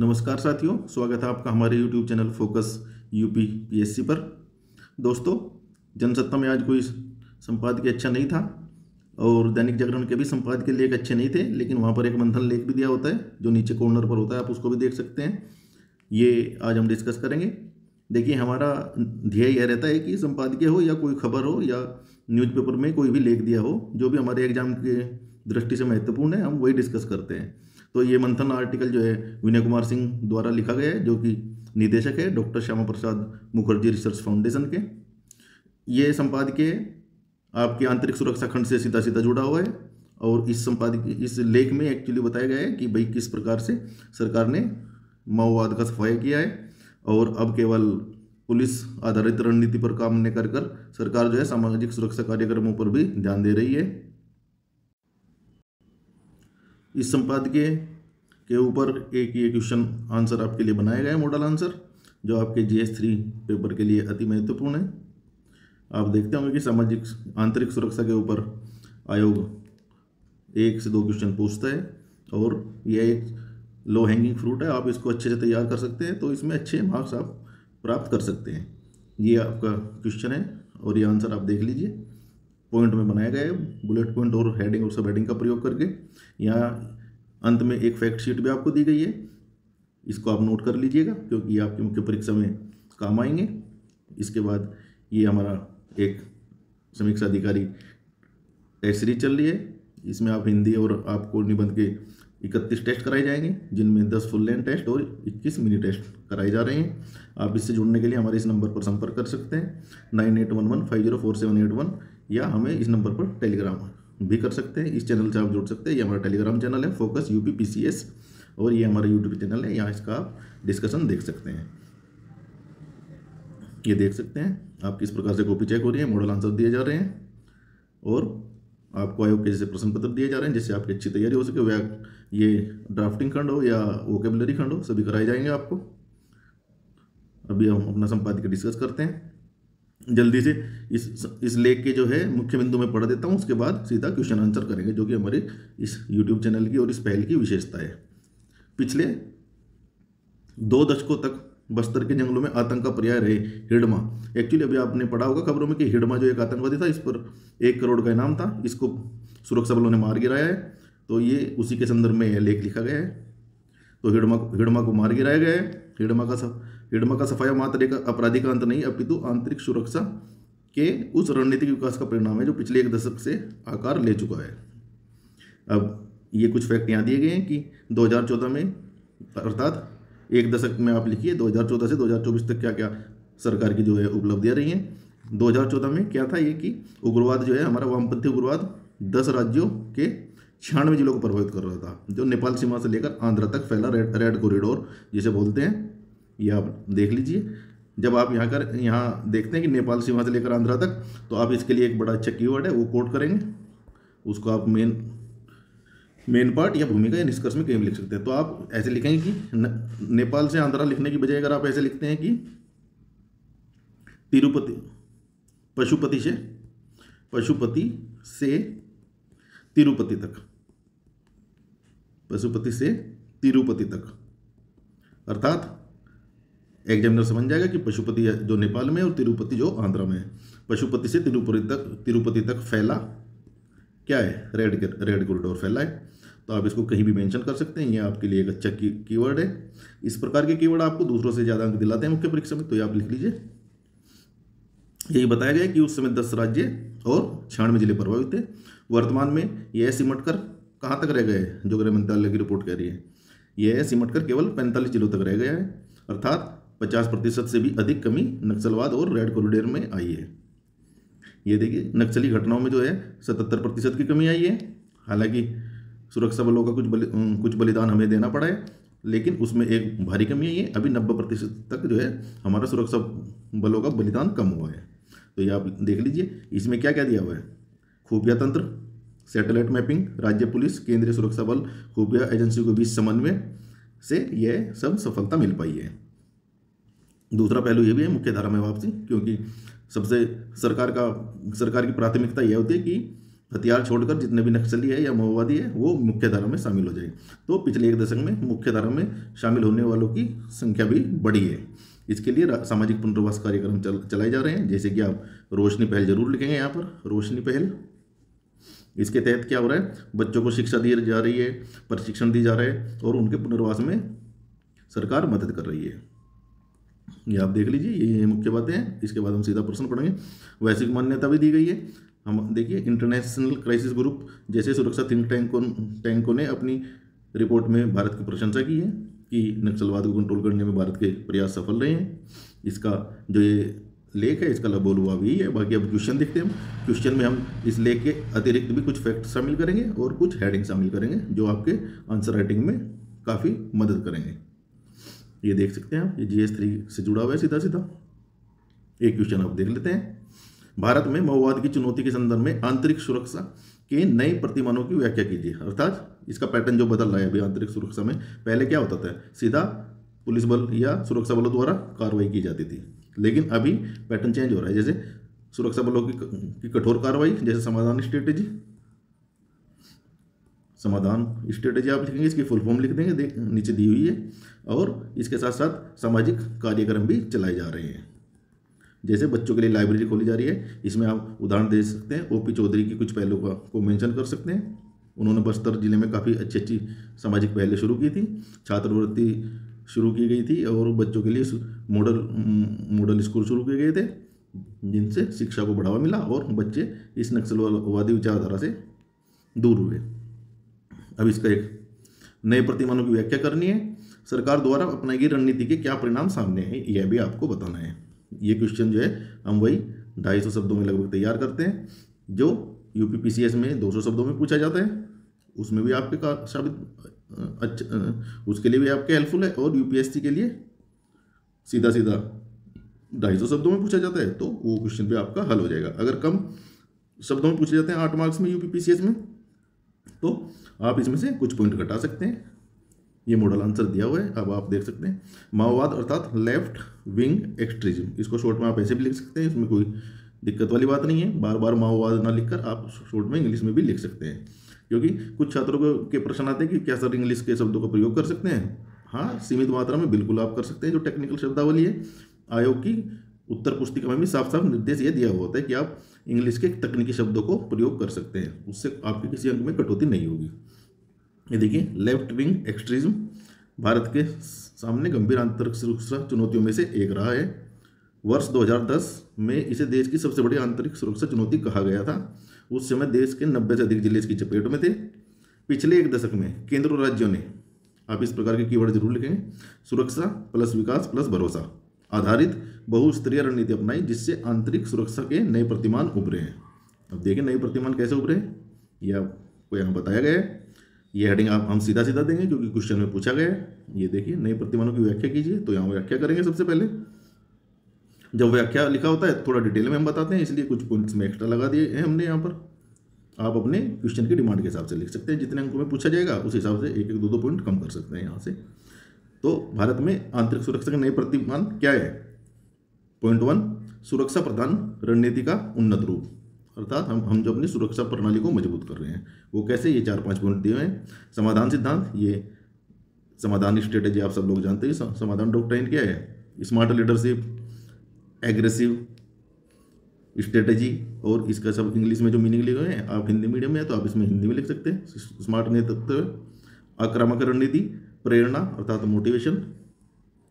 नमस्कार साथियों, स्वागत है आपका हमारे YouTube channel focus UP PSC पर। दोस्तों, जनसत्ता में आज कोई संपादकीय अच्छा नहीं था और दैनिक जागरण के भी संपादकीय लेख अच्छे नहीं थे, लेकिन वहाँ पर एक मंथन लेख भी दिया होता है जो नीचे कॉर्नर पर होता है, आप उसको भी देख सकते हैं। ये आज हम डिस्कस करेंगे। देखिए, हमारा ध्येय यह रहता है कि संपादकीय हो या कोई खबर हो या न्यूज़पेपर में कोई भी लेख दिया हो, जो भी हमारे एग्जाम के दृष्टि से महत्वपूर्ण है, हम वही डिस्कस करते हैं। तो ये मंथन आर्टिकल जो है विनय कुमार सिंह द्वारा लिखा गया है, जो कि निदेशक है doctor Shyama Prasad Mukherjee research foundation के। ये संपादकीय आपके आंतरिक सुरक्षा खंड से सीधा सीधा जुड़ा हुआ है और इस संपादकीय इस लेख में एक्चुअली बताया गया है कि भाई किस प्रकार से सरकार ने माओवाद का सफाया किया है और अब केवल पुलिस आधारित रणनीति पर काम न कर कर सरकार जो है सामाजिक सुरक्षा कार्यक्रमों पर भी ध्यान दे रही है। इस संपादकीय के ऊपर एक ये क्वेश्चन आंसर आपके लिए बनाया गया है, मॉडल आंसर, जो आपके GS3 पेपर के लिए अति महत्वपूर्ण है। आप देखते होंगे कि सामाजिक आंतरिक सुरक्षा के ऊपर आयोग 1 से 2 क्वेश्चन पूछता है और यह एक लो हैंगिंग फ्रूट है, आप इसको अच्छे से तैयार कर सकते हैं तो इसमें अच्छे मार्क्स आप प्राप्त कर सकते हैं। ये आपका क्वेश्चन है और ये आंसर आप देख लीजिए, पॉइंट में बनाया गया है, बुलेट पॉइंट और हेडिंग और सब हेडिंग का प्रयोग करके। यहाँ अंत में एक फैक्ट शीट भी आपको दी गई है, इसको आप नोट कर लीजिएगा क्योंकि ये आपकी मुख्य परीक्षा में काम आएंगे। इसके बाद ये हमारा एक समीक्षा अधिकारी टेस्ट सीरीज चल रही है, इसमें आप हिंदी और आपको निबंध के 31 टेस्ट कराए जाएंगे, जिनमें 10 फुल लेंथ टेस्ट और 21 मिनी टेस्ट कराए जा रहे हैं। आप इससे जुड़ने के लिए हमारे इस नंबर पर संपर्क कर सकते हैं 9811504781, या हमें इस नंबर पर टेलीग्राम भी कर सकते हैं। इस चैनल से आप जुड़ सकते हैं। ये हमारा टेलीग्राम चैनल है फोकस यूपी PCS और ये हमारा यूट्यूब चैनल है, यहाँ इसका आप डिस्कशन देख सकते हैं। ये देख सकते हैं आप किस प्रकार से कॉपी चेक हो रही है, मॉडल आंसर दिए जा रहे हैं और आपको आयोग के जैसे प्रश्न पत्र दिए जा रहे हैं जिससे आपकी अच्छी तैयारी हो सके। वह ये ड्राफ्टिंग खंड हो या वोकेबलरी खंड हो, सभी कराए जाएंगे आपको। अभी हम अपना संपादकीय डिस्कस करते हैं जल्दी से। इस लेख के जो है मुख्य बिंदु में पढ़ देता हूँ, उसके बाद सीधा क्वेश्चन आंसर करेंगे, जो कि हमारे इस यूट्यूब चैनल की और इस पहल की विशेषता है। पिछले 2 दशकों तक बस्तर के जंगलों में आतंक का पर्याय रहे हिडमा। एक्चुअली अभी आपने पढ़ा होगा खबरों में कि हिडमा जो एक आतंकवादी था, इस पर 1 करोड़ का इनाम था, इसको सुरक्षा बलों ने मार गिराया है। तो ये उसी के संदर्भ में यह लेख लिखा गया है। तो हिडमा को मार गिराया गया है। हिडमा का सफाया मात्र एक अपराधी का अंत नहीं, अपितु आंतरिक सुरक्षा के उस रणनीतिक विकास का परिणाम है जो पिछले 1 दशक से आकार ले चुका है। अब ये कुछ फैक्ट यहाँ दिए गए हैं कि 2014 में, अर्थात 1 दशक में आप लिखिए 2014 से 2024 तक क्या क्या सरकार की जो है उपलब्धियाँ रही हैं। 2014 में क्या था ये कि उग्रवाद जो है हमारा वामपंथी उग्रवाद 10 राज्यों के 96 जिलों को प्रभावित कर रहा था, जो नेपाल सीमा से लेकर आंध्र तक फैला रेड कॉरिडोर जिसे बोलते हैं। ये आप देख लीजिए। जब आप यहाँ देखते हैं कि नेपाल सीमा से लेकर आंध्रा तक, तो आप इसके लिए एक बड़ा अच्छा कीवर्ड है वो कोट करेंगे, उसको आप मेन पार्ट या भूमिका या निष्कर्ष में कहीं भी लिख सकते हैं। तो आप ऐसे लिखेंगे कि नेपाल से आंध्रा लिखने की बजाय अगर आप ऐसे लिखते हैं कि पशुपति से तिरुपति तक, अर्थात एग्जामिनर समझ जाएगा कि पशुपति जो नेपाल में और तिरुपति जो आंध्रा में है। पशुपति से तिरुपति तक फैला क्या है, रेड कॉरिडोर फैला है। तो आप इसको कहीं भी मेंशन कर सकते हैं, ये आपके लिए एक अच्छा कीवर्ड है। इस प्रकार के कीवर्ड आपको दूसरों से ज़्यादा अंक दिलाते हैं मुख्य परीक्षा में, तो ये आप लिख लीजिए। यही बताया गया कि उस समय 10 राज्य और 96 जिले प्रभावित थे। वर्तमान में यह सिमट कर कहाँ तक रह गए, जो गृह मंत्रालय की रिपोर्ट कह रही है, यह सिमट कर केवल 45 जिलों तक रह गया है, अर्थात 50% से भी अधिक कमी नक्सलवाद और रेड कॉरिडोर में आई है। ये देखिए, नक्सली घटनाओं में जो है 77% की कमी आई है। हालांकि सुरक्षा बलों का कुछ बलिदान हमें देना पड़ा है, लेकिन उसमें एक भारी कमी आई है। अभी 90% तक जो है हमारा सुरक्षा बलों का बलिदान कम हुआ है। तो ये आप देख लीजिए, इसमें क्या क्या दिया हुआ है, खुफिया तंत्र, सैटेलाइट मैपिंग, राज्य पुलिस, केंद्रीय सुरक्षा बल, खुफिया एजेंसियों के बीच समन्वय से यह सब सफलता मिल पाई है। दूसरा पहलू ये भी है मुख्य धारा में वापसी, क्योंकि सबसे सरकार की प्राथमिकता यह होती है कि हथियार छोड़कर जितने भी नक्सली है या माओवादी है वो मुख्य धारा में शामिल हो जाए। तो पिछले एक दशक में मुख्य धारा में शामिल होने वालों की संख्या भी बढ़ी है। इसके लिए सामाजिक पुनर्वास कार्यक्रम चलाए जा रहे हैं, जैसे कि आप रोशनी पहल जरूर लिखेंगे यहाँ पर, रोशनी पहल। इसके तहत क्या हो रहा है, बच्चों को शिक्षा दी जा रही है, प्रशिक्षण दी जा रहा है और उनके पुनर्वास में सरकार मदद कर रही है। ये आप देख लीजिए, ये मुख्य बातें हैं। इसके बाद हम सीधा प्रश्न पढ़ेंगे। वैश्विक मान्यता भी दी गई है। हम देखिए, इंटरनेशनल क्राइसिस ग्रुप जैसे सुरक्षा थिंक टैंकों ने अपनी रिपोर्ट में भारत की प्रशंसा की है कि नक्सलवाद को कंट्रोल करने में भारत के प्रयास सफल रहे हैं। इसका जो ये लेख है इसका लगभग हुआ भी है। बाकी अब क्वेश्चन देखते हैं हम। क्वेश्चन में हम इस लेख के अतिरिक्त भी कुछ फैक्ट शामिल करेंगे और कुछ हेडिंग शामिल करेंगे जो आपके आंसर राइटिंग में काफ़ी मदद करेंगे। ये देख सकते हैं आप, ये GS3 से जुड़ा हुआ है सीधा सीधा। एक क्वेश्चन आप देख लेते हैं। भारत में माओवाद की चुनौती के संदर्भ में आंतरिक सुरक्षा के नए प्रतिमानों की व्याख्या कीजिए। अर्थात इसका पैटर्न जो बदल रहा है अभी आंतरिक सुरक्षा में, पहले क्या होता था, सीधा पुलिस बल या सुरक्षा बलों द्वारा कार्रवाई की जाती थी, लेकिन अभी पैटर्न चेंज हो रहा है। जैसे सुरक्षा बलों की कठोर कार्रवाई, जैसे समाधान स्ट्रेटेजी आप लिखेंगे, इसकी फुल फॉर्म लिख देंगे, नीचे दी हुई है। और इसके साथ साथ सामाजिक कार्यक्रम भी चलाए जा रहे हैं, जैसे बच्चों के लिए लाइब्रेरी खोली जा रही है। इसमें आप उदाहरण दे सकते हैं, OP चौधरी की कुछ पहलों को मेंशन कर सकते हैं। उन्होंने बस्तर जिले में काफ़ी अच्छी सामाजिक पहलें शुरू की थी, छात्रवृत्ति शुरू की गई थी और बच्चों के लिए मॉडल स्कूल शुरू किए गए थे, जिनसे शिक्षा को बढ़ावा मिला और बच्चे इस नक्सलवादी विचारधारा से दूर हुए। अब इसका एक नए प्रतिमानों की व्याख्या करनी है। सरकार द्वारा अपनाई गई रणनीति के क्या परिणाम सामने हैं, यह भी आपको बताना है। ये क्वेश्चन जो है हम वही 250 शब्दों में लगभग तैयार करते हैं, जो UPPCS में 200 शब्दों में पूछा जाता है। उसमें भी आपके उसके लिए भी आपके हेल्पफुल है। और UPSC के लिए सीधा 250 शब्दों में पूछा जाता है, तो वो क्वेश्चन भी आपका हल हो जाएगा। अगर कम शब्दों में पूछे जाते हैं 8 मार्क्स में UPPCS में, तो आप इसमें से कुछ पॉइंट घटा सकते हैं। ये मॉडल आंसर दिया हुआ है, अब आप देख सकते हैं। माओवाद अर्थात लेफ्ट विंग एक्सट्रीज्म, इसको शॉर्ट में आप ऐसे भी लिख सकते हैं, इसमें कोई दिक्कत वाली बात नहीं है। बार बार माओवाद ना लिखकर आप शॉर्ट में इंग्लिश में भी लिख सकते हैं, क्योंकि कुछ छात्रों के प्रश्न आते हैं कि क्या सर इंग्लिश के शब्दों का प्रयोग कर सकते हैं। हाँ, सीमित मात्रा में बिल्कुल आप कर सकते हैं। जो टेक्निकल शब्दावली है, आयोग की उत्तर पुस्तिका में भी साफ साफ निर्देश ये दिया हुआ होता है कि आप इंग्लिश के तकनीकी शब्दों को प्रयोग कर सकते हैं, उससे आपके किसी अंक में कटौती नहीं होगी। ये देखिए, लेफ्ट विंग एक्सट्रीज्म भारत के सामने गंभीर आंतरिक सुरक्षा चुनौतियों में से एक रहा है। वर्ष 2010 में इसे देश की सबसे बड़ी आंतरिक सुरक्षा चुनौती कहा गया था। उस समय देश के 90 से अधिक जिले इसकी चपेट में थे। पिछले एक दशक में केंद्र और राज्यों ने, आप इस प्रकार के कीवर्ड जरूर लिखेंगे, सुरक्षा प्लस विकास प्लस भरोसा आधारित बहुस्तरीय रणनीति अपनाई, जिससे आंतरिक सुरक्षा के नए प्रतिमान उभरे हैं। अब देखिए नए प्रतिमान कैसे उभरे हैं, ये आपको यहाँ बताया गया है। ये हेडिंग हम सीधा देंगे क्योंकि क्वेश्चन में पूछा गया है। ये देखिए, नए प्रतिमानों की व्याख्या कीजिए, तो यहाँ व्याख्या करेंगे। सबसे पहले जब व्याख्या लिखा होता है थोड़ा डिटेल में हम बताते हैं, इसलिए कुछ पॉइंट्स में एक्स्ट्रा लगा दिए हैं हमने यहाँ पर। आप अपने क्वेश्चन की डिमांड के हिसाब से लिख सकते हैं, जितने अंकों में पूछा जाएगा उस हिसाब से 1-1, 2-2 पॉइंट कम कर सकते हैं यहाँ से। तो भारत में आंतरिक सुरक्षा के नए प्रतिमान क्या है? पॉइंट 1, सुरक्षा प्रदान रणनीति का उन्नत रूप, अर्थात हम जो अपनी सुरक्षा प्रणाली को मजबूत कर रहे हैं वो कैसे, ये 4-5 पॉइंट दिए हैं। समाधान सिद्धांत, ये समाधान स्ट्रेटेजी आप सब लोग जानते हैं। समाधान डॉक्ट्राइन क्या है? स्मार्ट लीडरशिप, एग्रेसिव स्ट्रेटेजी, और इसका सब इंग्लिश में जो मीनिंग लिखे हुए हैं, आप हिंदी मीडियम में है तो आप इसमें हिंदी में लिख सकते हैं। स्मार्ट नेतृत्व, आक्रामक रणनीति, प्रेरणा अर्थात मोटिवेशन,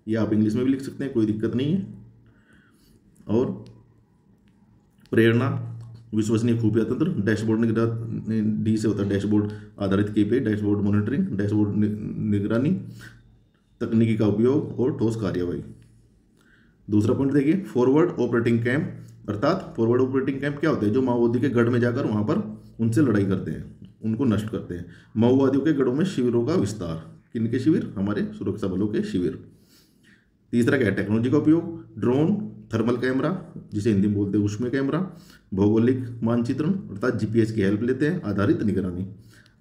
ये आप इंग्लिश में भी लिख सकते हैं, कोई दिक्कत नहीं है। और प्रेरणा, विश्वसनीय खुफिया तंत्र, डैशबोर्ड निगरानी, डी से होता है डैशबोर्ड आधारित KPI, डैशबोर्ड मॉनिटरिंग, डैशबोर्ड निगरानी, तकनीकी का उपयोग और ठोस कार्यवाही। दूसरा पॉइंट देखिए, फॉरवर्ड ऑपरेटिंग कैंप, अर्थात फॉरवर्ड ऑपरेटिंग कैंप क्या होते हैं? जो माओवादी के गढ़ में जाकर वहाँ पर उनसे लड़ाई करते हैं, उनको नष्ट करते हैं। माओवादियों के गढ़ों में शिविरों का विस्तार, किनके शिविर? हमारे सुरक्षा बलों के शिविर। तीसरा क्या है? टेक्नोलॉजी का उपयोग, ड्रोन, थर्मल कैमरा जिसे हिंदी में बोलते हैं उष्मीय कैमरा, भौगोलिक मानचित्रण अर्थात GPS की हेल्प लेते हैं, आधारित निगरानी,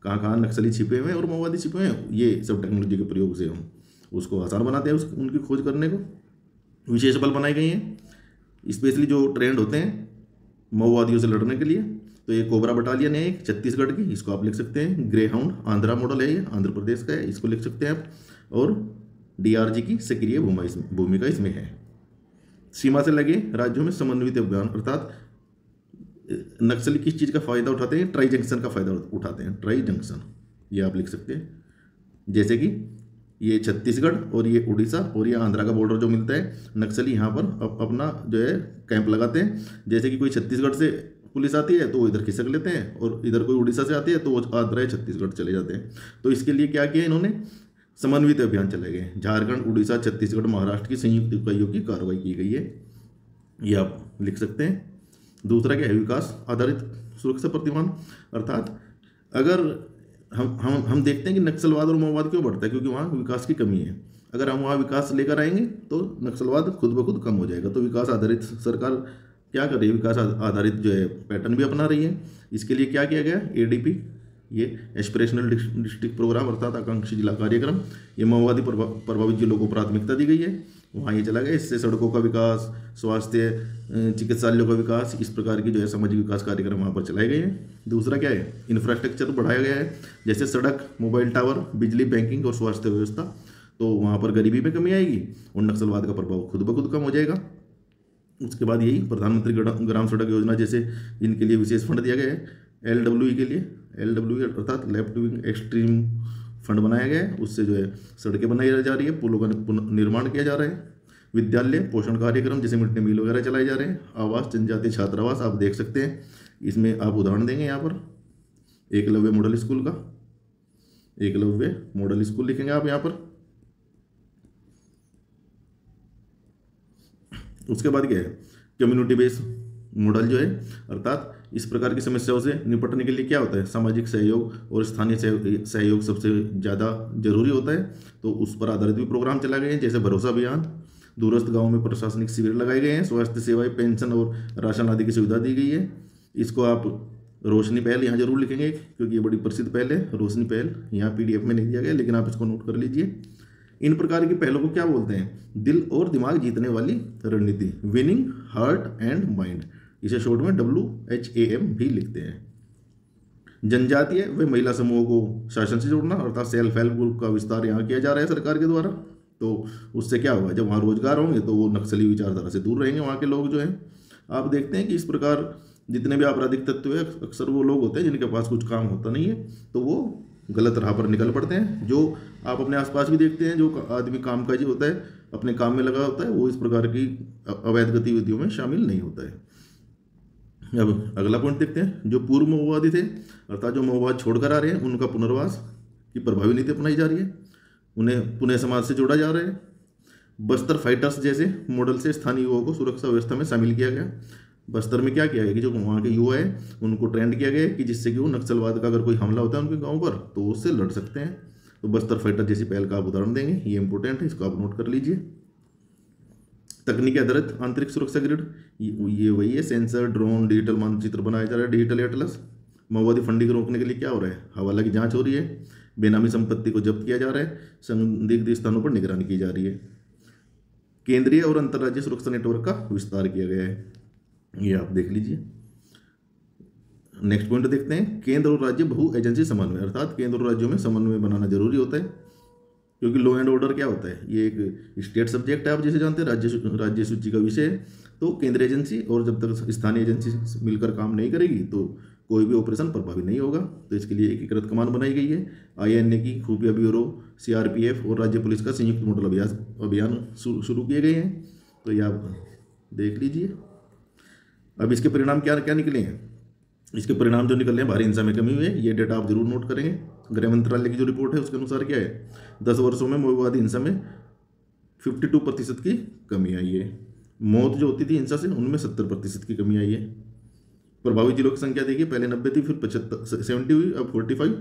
कहाँ कहाँ नक्सली छिपे हुए हैं और माओवादी छिपे हुए हैं, ये सब टेक्नोलॉजी के प्रयोग से हम उसको आसान बनाते हैं, उनकी खोज करने को। विशेष बल बनाए गए हैं, स्पेशली जो ट्रेंड होते हैं माओवादियों से लड़ने के लिए। तो ये कोबरा बटालियन है एक छत्तीसगढ़ की, इसको आप लिख सकते हैं। ग्रे हाउंड आंध्रा मॉडल है, ये आंध्र प्रदेश का है, इसको लिख सकते हैं आप। और डीआरजी की सक्रिय भूमिका इसमें है। सीमा से लगे राज्यों में समन्वित अभियान, अर्थात नक्सली किस चीज़ का फायदा उठाते हैं? ट्राई जंक्शन का फायदा उठाते हैं, ट्राई जंक्शन, ये आप लिख सकते हैं। जैसे कि ये छत्तीसगढ़ और ये उड़ीसा और ये आंध्रा का बॉर्डर जो मिलता है, नक्सली यहाँ पर अपना जो है कैंप लगाते हैं। जैसे कि कोई छत्तीसगढ़ से पुलिस आती है तो वो इधर खिसक लेते हैं, और इधर कोई उड़ीसा से आती है तो वो आंध्रा या छत्तीसगढ़ चले जाते हैं। तो इसके लिए क्या किया इन्होंने? समन्वित अभियान चलाए गए। झारखंड, उड़ीसा, छत्तीसगढ़, महाराष्ट्र की संयुक्त इकाइयों की कार्रवाई की गई है, ये आप लिख सकते हैं। दूसरा क्या है? विकास आधारित सुरक्षा प्रतिमान, अर्थात अगर हम देखते हैं कि नक्सलवाद और माओवाद क्यों बढ़ता है, क्योंकि वहाँ विकास की कमी है। अगर हम वहाँ विकास लेकर आएंगे तो नक्सलवाद खुद ब खुद कम हो जाएगा। तो विकास आधारित सरकार क्या कर रही है? विकास आधारित जो है पैटर्न भी अपना रही है। इसके लिए क्या किया गया? एडीपी, ये एस्पिरेशनल डिस्ट्रिक्ट प्रोग्राम, अर्थात आकांक्षी जिला कार्यक्रम, ये माओवादी प्रभावित जिलों को प्राथमिकता दी गई है, वहाँ ये चला गया। इससे सड़कों का विकास, स्वास्थ्य, चिकित्सालयों का विकास, इस प्रकार की जो है सामाजिक विकास कार्यक्रम वहाँ पर चलाए गए हैं। दूसरा क्या है? इंफ्रास्ट्रक्चर बढ़ाया गया है, जैसे सड़क, मोबाइल टावर, बिजली, बैंकिंग और स्वास्थ्य व्यवस्था। तो वहाँ पर गरीबी में कमी आएगी और नक्सलवाद का प्रभाव खुद ब खुद कम हो जाएगा। उसके बाद यही प्रधानमंत्री ग्राम सड़क योजना जैसे इनके लिए विशेष फंड दिया गया है। LWE के लिए, LWE अर्थात लेफ्ट विंग एक्सट्रीम फंड बनाया गया है, उससे जो है सड़कें बनाई जा रही है, पुलों का निर्माण किया जा रहा है। विद्यालय पोषण कार्यक्रम जैसे मिड डे मील वगैरह चलाए जा रहे हैं। आवास, जनजातीय छात्रावास आप देख सकते हैं, इसमें आप उदाहरण देंगे यहाँ पर एकलव्य मॉडल स्कूल का, एकलव्य मॉडल स्कूल लिखेंगे आप यहाँ पर। उसके बाद क्या है? कम्युनिटी बेस्ड मॉडल जो है, अर्थात इस प्रकार की समस्याओं से निपटने के लिए क्या होता है? सामाजिक सहयोग और स्थानीय सहयोग सबसे ज़्यादा जरूरी होता है। तो उस पर आधारित भी प्रोग्राम चलाए गए हैं, जैसे भरोसा अभियान, दूरस्थ गांवों में प्रशासनिक शिविर लगाए गए हैं, स्वास्थ्य सेवाएं, पेंशन और राशन आदि की सुविधा दी गई है। इसको आप रोशनी पहल यहाँ जरूर लिखेंगे, क्योंकि ये बड़ी प्रसिद्ध पहल है। रोशनी पहल यहाँ PDF में नहीं दिया गया, लेकिन आप इसको नोट कर लीजिए। इन प्रकार की पहलों को क्या बोलते हैं? दिल और दिमाग जीतने वाली रणनीति, विनिंग हार्ट एंड माइंड, इसे शॉर्ट में WHAM भी लिखते हैं। जनजातीय व महिला समूहों को शासन से जोड़ना, अर्थात सेल्फ हेल्प ग्रुप का विस्तार यहाँ किया जा रहा है सरकार के द्वारा। तो उससे क्या होगा? जब वहाँ रोजगार होंगे तो वो नक्सली विचारधारा से दूर रहेंगे वहाँ के लोग जो हैं। आप देखते हैं कि इस प्रकार जितने भी आपराधिक तत्व है, अक्सर वो लोग होते हैं जिनके पास कुछ काम होता नहीं है, तो वो गलत राह पर निकल पड़ते हैं। जो आप अपने आसपास भी देखते हैं, जो आदमी कामकाजी होता है, अपने काम में लगा होता है, वो इस प्रकार की अवैध गतिविधियों में शामिल नहीं होता है। अब अगला पॉइंट देखते हैं। जो पूर्व माओवादी थे, अर्थात जो माओवाद छोड़कर आ रहे हैं, उनका पुनर्वास की प्रभावी नीति अपनाई जा रही है, उन्हें पुनः समाज से जोड़ा जा रहा है। बस्तर फाइटर्स जैसे मॉडल से स्थानीय युवाओं को सुरक्षा व्यवस्था में शामिल किया गया। बस्तर में क्या किया गया कि जो वहाँ के युवा है उनको ट्रेंड किया गया कि जिससे कि वो नक्सलवाद का अगर कोई हमला होता है उनके गाँव पर तो उससे लड़ सकते हैं। तो बस्तर फाइटर जैसी पहल का आप उदाहरण देंगे, ये इंपॉर्टेंट है, इसको आप नोट कर लीजिए। तकनीकी आधारित आंतरिक सुरक्षा ग्रिड, ये वही है, सेंसर, ड्रोन, डिजिटल मानचित्र बनाया जा रहा है, डिजिटल एटलस। माओवादी फंडिंग रोकने के लिए क्या हो रहा है? हवाला की जांच हो रही है, बेनामी संपत्ति को जब्त किया जा रहा है, संदिग्ध स्थानों पर निगरानी की जा रही है। केंद्रीय और अंतर्राज्यीय सुरक्षा नेटवर्क का विस्तार किया गया है, ये आप देख लीजिए। नेक्स्ट पॉइंट देखते हैं। केंद्र और राज्य बहु एजेंसी समन्वय, अर्थात केंद्र और राज्यों में समन्वय बनाना जरूरी होता है, क्योंकि लॉ एंड ऑर्डर क्या होता है? ये एक स्टेट सब्जेक्ट है, आप जैसे जानते हैं, राज्य सूची का विषय है। तो केंद्रीय एजेंसी और जब तक स्थानीय एजेंसी मिलकर काम नहीं करेगी तो कोई भी ऑपरेशन प्रभावी नहीं होगा। तो इसके लिए एकीकृत कमान बनाई गई है। INA की खुफिया ब्यूरो, CRPF और राज्य पुलिस का संयुक्त मॉडल अभियान शुरू किए गए हैं। तो ये आप देख लीजिए। अब इसके परिणाम क्या क्या निकले हैं? इसके परिणाम जो निकले हैं, भारी हिंसा में कमी हुई है, ये डेटा आप जरूर नोट करेंगे। गृह मंत्रालय की जो रिपोर्ट है उसके अनुसार क्या है? 10 वर्षों में माओवादी हिंसा में 52% की कमी आई है। मौत जो होती थी हिंसा से, उनमें 70% की कमी आई है। प्रभावित जिलों की संख्या देखिए, पहले 90 थी, फिर 70 हुई, अब 45।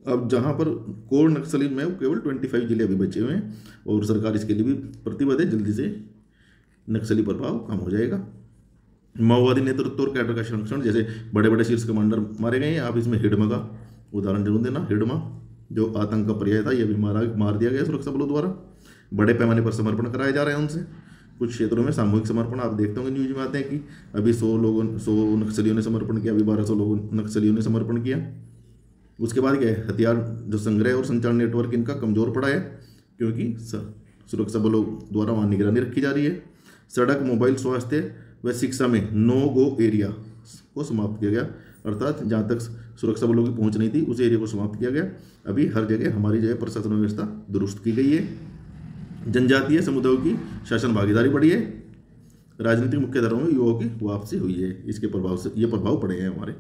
अब जहाँ पर कोर नक्सली में केवल 25 जिले अभी बचे हुए हैं, और सरकार इसके लिए भी प्रतिबद्ध है, जल्दी से नक्सली प्रभाव कम हो जाएगा। माओवादी नेतृत्व और कैडर का संरक्षण, जैसे बड़े बड़े शीर्ष कमांडर मारे गए हैं। आप इसमें हिडमा का उदाहरण जरूर देना। हिडमा जो आतंक का पर्याय था, यह भी मार दिया गया सुरक्षा बलों द्वारा। बड़े पैमाने पर समर्पण कराया जा रहा है उनसे। कुछ क्षेत्रों में सामूहिक समर्पण आप देखते होंगे, न्यूज में आते हैं कि अभी 100 नक्सलियों ने समर्पण किया, अभी 1200 लोगों नक्सलियों ने समर्पण किया। उसके बाद क्या है, हथियार जो संग्रह और संचार नेटवर्क इनका कमज़ोर पड़ा है, क्योंकि सुरक्षा बलों द्वारा वहाँ निगरानी रखी जा रही है। सड़क, मोबाइल, स्वास्थ्य व शिक्षा में नो गो एरिया को समाप्त किया गया, अर्थात जहाँ तक सुरक्षा बलों की पहुँच नहीं थी उस एरिया को समाप्त किया गया। अभी हर जगह हमारी जो है प्रशासन व्यवस्था दुरुस्त की गई है। जनजातीय समुदायों की शासन भागीदारी बढ़ी है। राजनीतिक मुख्यधाराओं में युवाओं की वापसी हुई है, इसके प्रभाव से ये प्रभाव पड़े हैं हमारे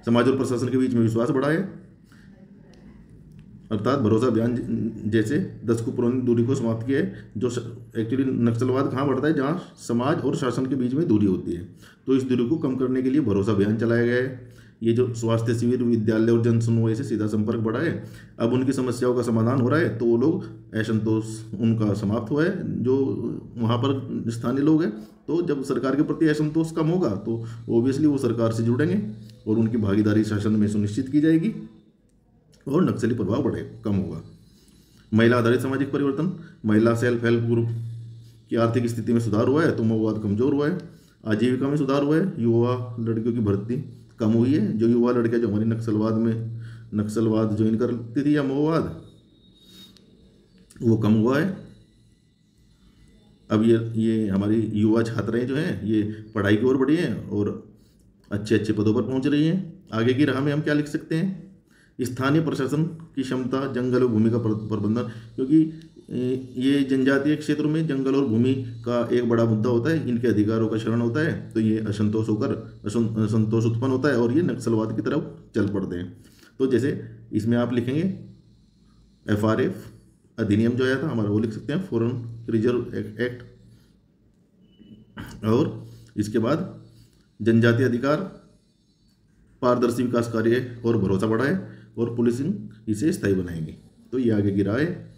समाज और प्रशासन के बीच में विश्वास बढ़ा है, अर्थात भरोसा अभियान जैसे 10 को पुरानी दूरी को समाप्त किया है। जो एक्चुअली नक्सलवाद कहाँ बढ़ता है, जहाँ समाज और शासन के बीच में दूरी होती है, तो इस दूरी को कम करने के लिए भरोसा अभियान चलाया गया है। ये जो स्वास्थ्य शिविर, विद्यालय और जन सुनवाई से सीधा संपर्क बढ़ा है। अब उनकी समस्याओं का समाधान हो रहा है, तो वो लोग असंतोष उनका समाप्त हुआ है, जो वहाँ पर स्थानीय लोग हैं। तो जब सरकार के प्रति असंतोष कम होगा तो ओबियसली वो सरकार से जुड़ेंगे और उनकी भागीदारी शासन में सुनिश्चित की जाएगी और नक्सली प्रभाव बढ़े कम होगा। महिला आधारित सामाजिक परिवर्तन, महिला सेल्फ हेल्प ग्रुप की आर्थिक स्थिति में सुधार हुआ है, तो माओवाद कमजोर हुआ है। आजीविका में सुधार हुआ है, युवा लड़कियों की भर्ती कम हुई है। जो युवा लड़कियां जो हमारी नक्सलवाद ज्वाइन करती थी या माओवाद, वो कम हुआ है। अब ये हमारी युवा छात्राएं जो हैं ये पढ़ाई की ओर बढ़ी हैं और अच्छे अच्छे पदों पर पहुंच रही हैं। आगे की राह में हम क्या लिख सकते हैं, स्थानीय प्रशासन की क्षमता, जंगल और भूमि का प्रबंधन, क्योंकि ये जनजातीय क्षेत्रों में जंगल और भूमि का एक बड़ा मुद्दा होता है, इनके अधिकारों का क्षरण होता है, तो ये असंतोष उत्पन्न होता है और ये नक्सलवाद की तरफ चल पड़ते हैं। तो जैसे इसमें आप लिखेंगे FRA अधिनियम जो आया था हमारा, वो लिख सकते हैं फॉरेन रिजर्व एक्ट, और इसके बाद जनजातीय अधिकार, पारदर्शी विकास कार्य और भरोसा बढ़ाए और पुलिसिंग इसे स्थायी बनाएंगे। तो ये आगे की राह है।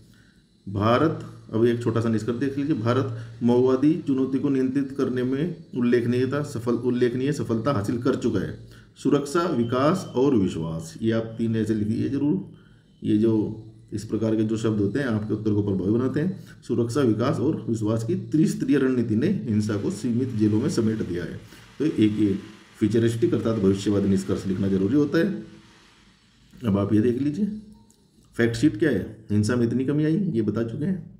भारत, अब एक छोटा सा निष्कर्ष देख लीजिए, भारत माओवादी चुनौती को नियंत्रित करने में उल्लेखनीय सफलता हासिल कर चुका है। सुरक्षा, विकास और विश्वास, ये आप 3 ऐसे लिखिए जरूर। ये जो इस प्रकार के जो शब्द होते हैं आपके उत्तर को प्रभावी बनाते हैं। सुरक्षा, विकास और विश्वास की त्रिस्तरीय रणनीति ने हिंसा को सीमित जेलों में समेट दिया है। तो एक ये फ्यूचरिस्टिक अर्थात भविष्यवादी निष्कर्ष लिखना जरूरी होता है। अब आप ये देख लीजिए, फैक्ट शीट क्या है, हिंसा में इतनी कमी आई ये बता चुके हैं।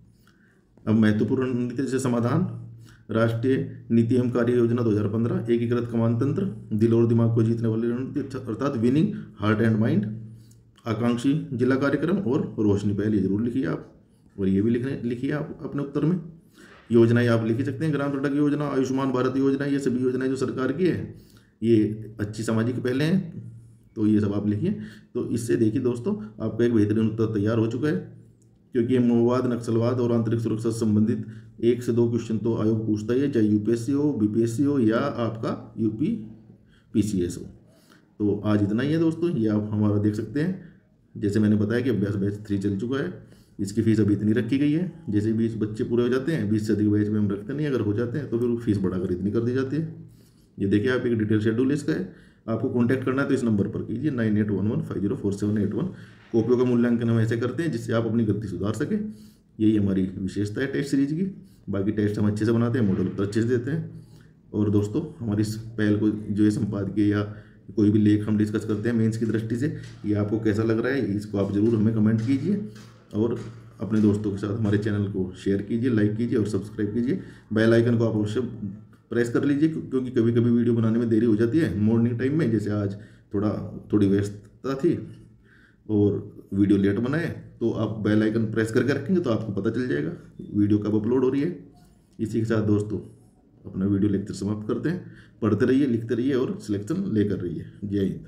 अब महत्वपूर्ण नीति से समाधान, राष्ट्रीय नीति एवं कार्य योजना 2015, एकीकृत कमान तंत्र, दिल और दिमाग को जीतने वाली रणनीति अर्थात विनिंग हार्ट एंड माइंड, आकांक्षी जिला कार्यक्रम और रोशनी पहल, ये जरूर लिखिए आप। और ये भी लिखिए आप अपने उत्तर में। योजनाएं आप लिख ही सकते हैं, ग्राम सड़क योजना, आयुष्मान भारत योजना, ये सभी योजनाएं जो सरकार की है ये अच्छी सामाजिक पहले हैं, तो ये सब आप लिखिए। तो इससे देखिए दोस्तों, आपका एक बेहतरीन उत्तर तैयार हो चुका है, क्योंकि माओवाद, नक्सलवाद और आंतरिक सुरक्षा से संबंधित 1 से 2 क्वेश्चन तो आयोग पूछता ही है, चाहे UPSC हो, BPSC हो या आपका UP PCS हो। तो आज इतना ही है दोस्तों, ये आप हमारा देख सकते हैं। जैसे मैंने बताया कि अभ्यास बैच 3 चल चुका है, इसकी फीस अभी इतनी रखी गई है। जैसे 20 बच्चे पूरे हो जाते हैं, 20 से अधिक बैच में हम रखते नहीं, अगर हो जाते हैं तो फिर फीस बढ़ाकर इतनी कर दी जाती है। ये देखिए आप, एक डिटेल शेड्यूल इसका है। आपको कॉन्टैक्ट करना है तो इस नंबर पर कीजिए 9811504781। कॉपियों का मूल्यांकन हम ऐसे करते हैं जिससे आप अपनी गलती सुधार सकें। यही हमारी विशेषता है टेस्ट सीरीज की। बाकी टेस्ट हम अच्छे से बनाते हैं, मॉडल उत्तर अच्छे से देते हैं। और दोस्तों, हमारी इस पहल को जो है संपादकीय या कोई भी लेख हम डिस्कस करते हैं मेंस की दृष्टि से, ये आपको कैसा लग रहा है, इसको आप ज़रूर हमें कमेंट कीजिए और अपने दोस्तों के साथ हमारे चैनल को शेयर कीजिए, लाइक कीजिए और सब्सक्राइब कीजिए। बेल आइकन को आप अवश्य प्रेस कर लीजिए, क्योंकि कभी कभी वीडियो बनाने में देरी हो जाती है मॉर्निंग टाइम में, जैसे आज थोड़ी व्यस्तता थी और वीडियो लेट बनाए, तो आप बेल आइकन प्रेस करके रखेंगे तो आपको पता चल जाएगा वीडियो कब अपलोड हो रही है। इसी के साथ दोस्तों अपना वीडियो लेक्चर समाप्त करते हैं। पढ़ते रहिए, लिखते रहिए और सिलेक्शन लेकर रहिए। जय हिंद।